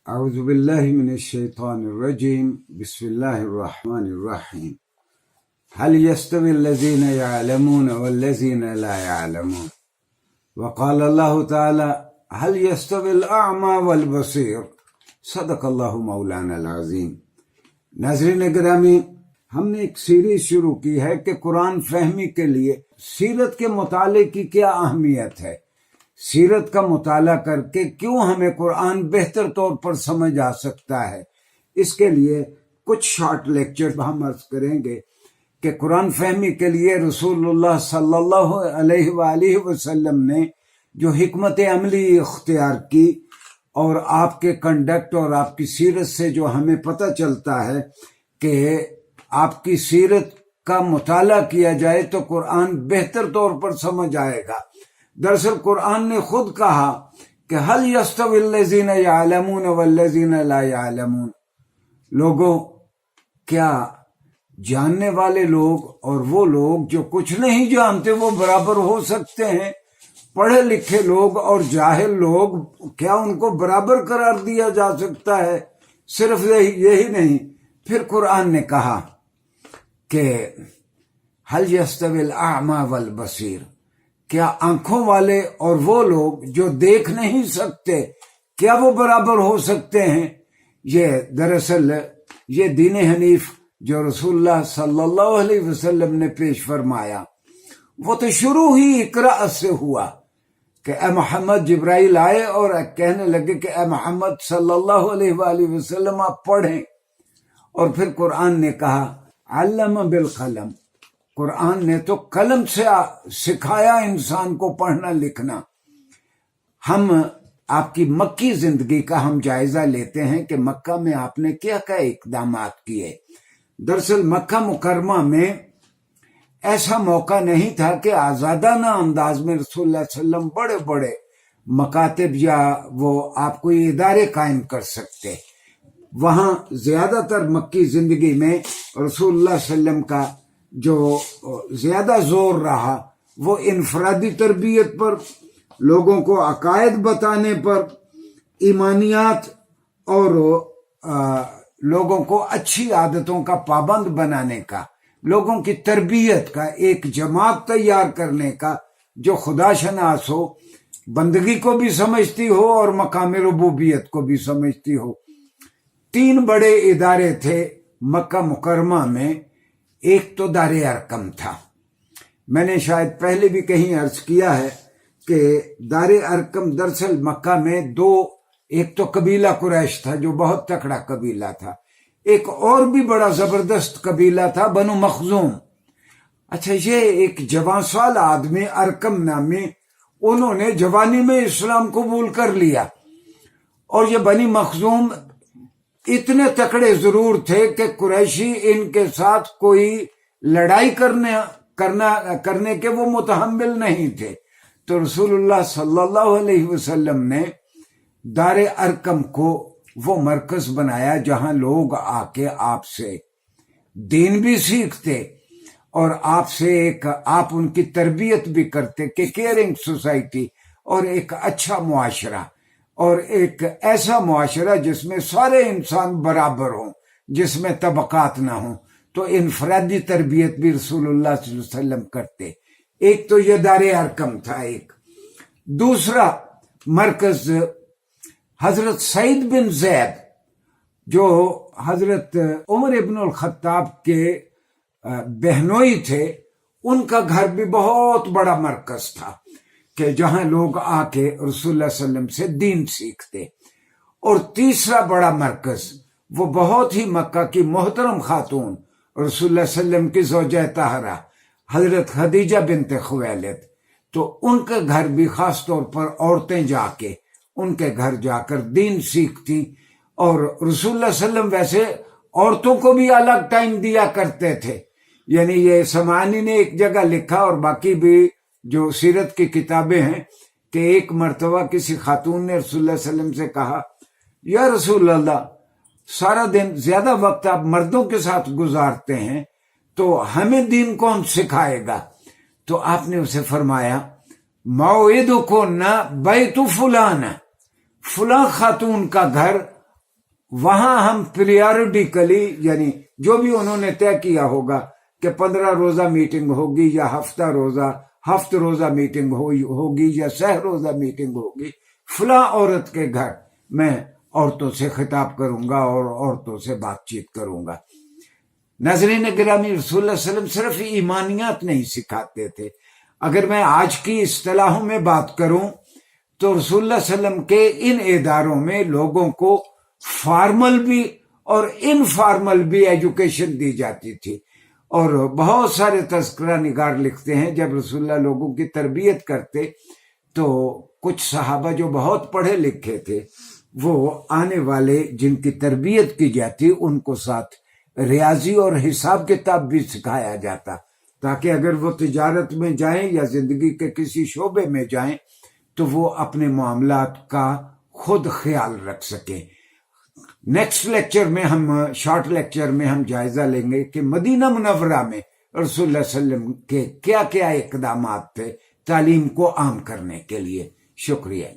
اعوذ باللہ من الشیطان الرجیم بسم اللہ الرحمن الرحیم هل يستوي الذين يعلمون والذين لا يعلمون وقال اللہ تعالی هل يستوي الأعمى والبصير صدق اللہ مولانا العظیم۔ ناظرین گرامی، ہم نے ایک سیریز شروع کی ہے کہ قرآن فہمی کے لیے سیرت کے مطالعے کی کیا اہمیت ہے، سیرت کا مطالعہ کر کے کیوں ہمیں قرآن بہتر طور پر سمجھ آ سکتا ہے۔ اس کے لیے کچھ شارٹ لیکچر ہم عرض کریں گے کہ قرآن فہمی کے لیے رسول اللہ صلی اللہ علیہ وآلہ وسلم نے جو حکمت عملی اختیار کی، اور آپ کے کنڈکٹ اور آپ کی سیرت سے جو ہمیں پتہ چلتا ہے کہ آپ کی سیرت کا مطالعہ کیا جائے تو قرآن بہتر طور پر سمجھ آئے گا۔ دراصل قرآن نے خود کہا کہ هل يستوي الذين يعلمون والذين لا يعلمون، لوگوں کیا جاننے والے لوگ اور وہ لوگ جو کچھ نہیں جانتے وہ برابر ہو سکتے ہیں؟ پڑھے لکھے لوگ اور جاہل لوگ کیا ان کو برابر قرار دیا جا سکتا ہے؟ صرف یہی نہیں، پھر قرآن نے کہا کہ هل يستوي الأعمى والبصير، کیا آنکھوں والے اور وہ لوگ جو دیکھ نہیں سکتے کیا وہ برابر ہو سکتے ہیں؟ یہ دراصل یہ دین حنیف جو رسول اللہ صلی اللہ علیہ وسلم نے پیش فرمایا وہ تو شروع ہی اقرا سے ہوا کہ اے محمد، جبرائیل آئے اور کہنے لگے کہ اے محمد صلی اللہ علیہ وآلہ وسلم آپ پڑھیں، اور پھر قرآن نے کہا علم بالقلم، قرآن نے تو قلم سے سکھایا انسان کو پڑھنا لکھنا۔ ہم آپ کی مکی زندگی کا ہم جائزہ لیتے ہیں کہ مکہ میں آپ نے کیا کیا اقدامات کیے۔ دراصل مکہ مکرمہ میں ایسا موقع نہیں تھا کہ آزادانہ انداز میں رسول اللہ صلی اللہ علیہ وسلم بڑے بڑے مکاتب یا وہ آپ کوئی ادارے قائم کر سکتے۔ وہاں زیادہ تر مکی زندگی میں رسول اللہ صلی اللہ علیہ وسلم کا جو زیادہ زور رہا وہ انفرادی تربیت پر، لوگوں کو عقائد بتانے پر، ایمانیات اور لوگوں کو اچھی عادتوں کا پابند بنانے کا، لوگوں کی تربیت کا، ایک جماعت تیار کرنے کا جو خدا شناس ہو، بندگی کو بھی سمجھتی ہو اور مقام ربوبیت کو بھی سمجھتی ہو۔ 3 بڑے ادارے تھے مکہ مکرمہ میں۔ ایک تو دار ارقم تھا، میں نے شاید پہلے بھی کہیں عرض کیا ہے کہ دار ارقم دراصل مکہ میں ایک تو قبیلہ قریش تھا جو بہت تکڑا قبیلہ تھا، ایک اور بھی بڑا زبردست قبیلہ تھا بنو مخزوم۔ اچھا، یہ ایک جوان سال آدمی ارقم نامی، انہوں نے جوانی میں اسلام قبول کر لیا، اور یہ بنی مخزوم اتنے تکڑے ضرور تھے کہ قریشی ان کے ساتھ کوئی لڑائی کرنے کے وہ متحمل نہیں تھے۔ تو رسول اللہ صلی اللہ علیہ وسلم نے دار ارقم کو وہ مرکز بنایا جہاں لوگ آ کے آپ سے دین بھی سیکھتے اور آپ ان کی تربیت بھی کرتے کہ کیئرنگ سوسائٹی اور ایک اچھا معاشرہ، اور ایک ایسا معاشرہ جس میں سارے انسان برابر ہوں، جس میں طبقات نہ ہوں۔ تو انفرادی تربیت بھی رسول اللہ صلی اللہ علیہ وسلم کرتے۔ ایک تو یہ دار ارقم تھا۔ ایک دوسرا مرکز حضرت سعید بن زید جو حضرت عمر ابن الخطاب کے بہنوئی تھے، ان کا گھر بھی بہت بڑا مرکز تھا کہ جہاں لوگ آ کے رسول اللہ صلی اللہ علیہ وسلم سے دین سیکھتے۔ اور تیسرا بڑا مرکز وہ بہت ہی مکہ کی محترم خاتون رسول اللہ صلی اللہ علیہ وسلم کی زوجہ طاہرہ حضرت خدیجہ بنت خویلد، تو ان کے گھر بھی خاص طور پر عورتیں جا کے ان کے گھر جا کر دین سیکھتی۔ اور رسول اللہ صلی اللہ علیہ وسلم ویسے عورتوں کو بھی الگ ٹائم دیا کرتے تھے، یعنی یہ سمعانی نے ایک جگہ لکھا اور باقی بھی جو سیرت کی کتابیں ہیں کہ ایک مرتبہ کسی خاتون نے رسول اللہ صلی اللہ علیہ وسلم سے کہا، یا رسول اللہ، سارا دن زیادہ وقت آپ مردوں کے ساتھ گزارتے ہیں تو ہمیں دین کون سکھائے گا؟ تو آپ نے اسے فرمایا، موعدکن بیت فلان، فلاں خاتون کا گھر وہاں ہم پیریوڈیکلی یعنی جو بھی انہوں نے طے کیا ہوگا کہ 15 روزہ میٹنگ ہوگی یا ہفت روزہ میٹنگ ہوگی یا سہ روزہ میٹنگ ہوگی، فلاں عورت کے گھر میں عورتوں سے خطاب کروں گا اور عورتوں سے بات چیت کروں گا۔ ناظرین گرامی، رسول اللہ صلی اللہ علیہ وسلم صرف ایمانیات نہیں سکھاتے تھے۔ اگر میں آج کی اصطلاحوں میں بات کروں تو رسول اللہ صلی اللہ علیہ وسلم کے ان اداروں میں لوگوں کو فارمل بھی اور انفارمل بھی ایجوکیشن دی جاتی تھی، اور بہت سارے تذکرہ نگار لکھتے ہیں جب رسول اللہ لوگوں کی تربیت کرتے تو کچھ صحابہ جو بہت پڑھے لکھے تھے وہ آنے والے جن کی تربیت کی جاتی ان کو ساتھ ریاضی اور حساب کتاب بھی سکھایا جاتا، تاکہ اگر وہ تجارت میں جائیں یا زندگی کے کسی شعبے میں جائیں تو وہ اپنے معاملات کا خود خیال رکھ سکیں۔ نیکسٹ لیکچر میں شارٹ لیکچر میں ہم جائزہ لیں گے کہ مدینہ منورہ میں رسول اللہ صلی اللہ علیہ وسلم کے کیا کیا اقدامات تھے تعلیم کو عام کرنے کے لیے۔ شکریہ۔